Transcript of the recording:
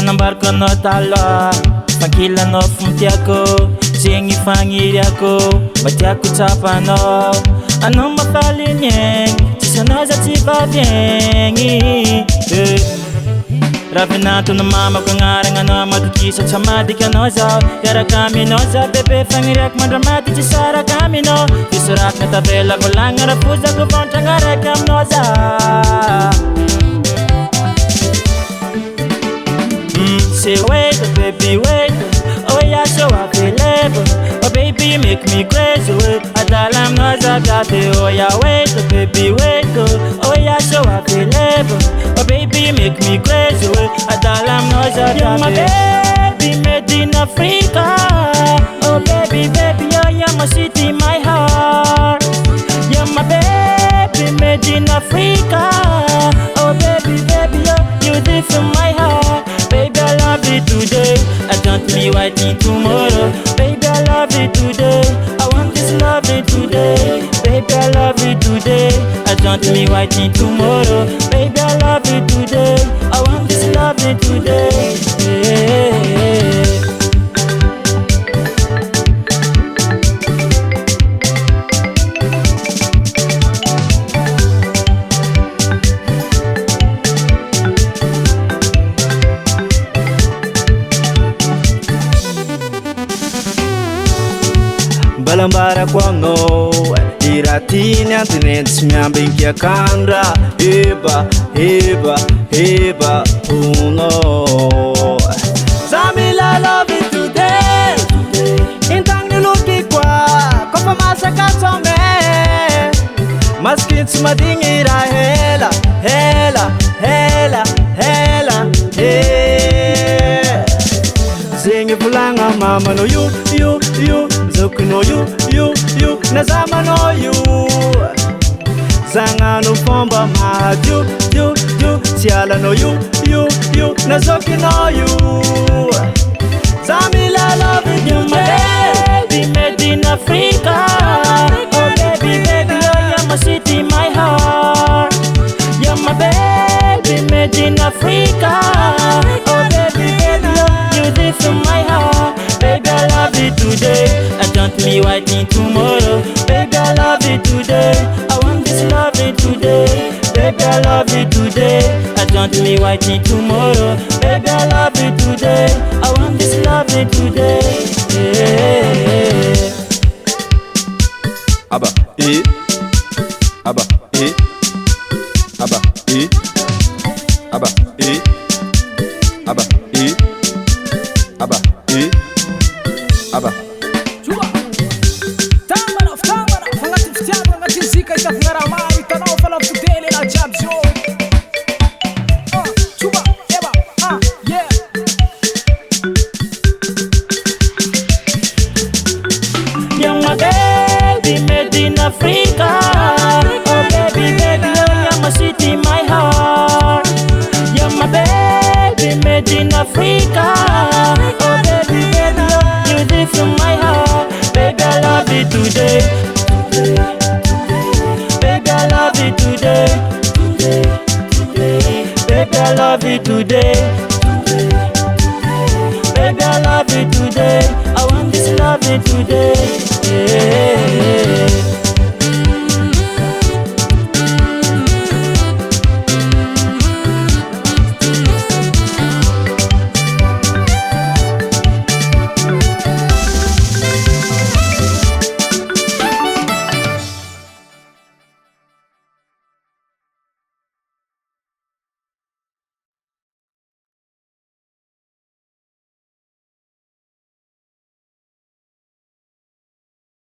Nambarkanao taloha, fankilanao fontiako, zegny fagniriako, mba tiako tsapanao. Anao mafaly igny egny, tsisy anao za tsy vaviegny. Ravinantona mamako agnaragna anao madokisa tsy amadika anao zao. Hiaraka aminao za bebe fagniriako mandramady tsy saraka aminao. Fisoratana tavela volagna raha fozako vontragna raiky aminao za. Say wait, oh baby wait, oh yeah so available. Oh baby you make me crazy, wait. Adalam no zagate, oh yeah wait, oh baby wait, oh yeah so available. Oh baby you make me crazy, wait. Adalam no zagate. You're my baby made in Africa. Oh baby baby, oh you're my city, my heart. You're my baby made in Africa. Oh baby baby, oh you live in my heart. Baby, I love you today. I don't be waiting tomorrow. Baby, I love you today. I want this love you today. Baby, I love you today. I don't be waiting tomorrow. Baby, I love you today. I want this love you today. Yeah. Balambara kwango iratini antinensi miambinki akandra. Heba, heba, heba puno. Samila love you today. Intang niluki kwa kopa masaka some. Maskins madingira hela, hela, hela, hela, hela. Zingi fulanga mama no you. Zoku no you, nazama no you. Zanga no fomba ma you. Tiala no you, nazoki no you. Zamila love you, my baby made in Africa. Oh baby, baby, oh you're my city, my heart. You're my baby made in Africa. Oh baby, baby, oh you live in my heart. Baby, I love you today. I don't be waiting tomorrow. Baby, I love you today. I want this love you today. Baby, I love you today. I don't be waiting tomorrow. Baby, I love you today. I want this love you today. Yeah. Abba, Abba, Abba, Abba, Abba, Abba, Abba. Chuba. Tamara, fangati fstiago, fangati zika itafungara mai, tanao fala futele na jabzo. Chuba, eba, yeah. You're my baby made in Africa. Oh baby, baby, oh you're my city, my heart. You're my baby made in Africa. Oh baby, baby, oh you live in my heart. Baby, I love you today. Baby, I love you today. Baby, I love you today. Baby, I love you today. I want this love you today. Yeah.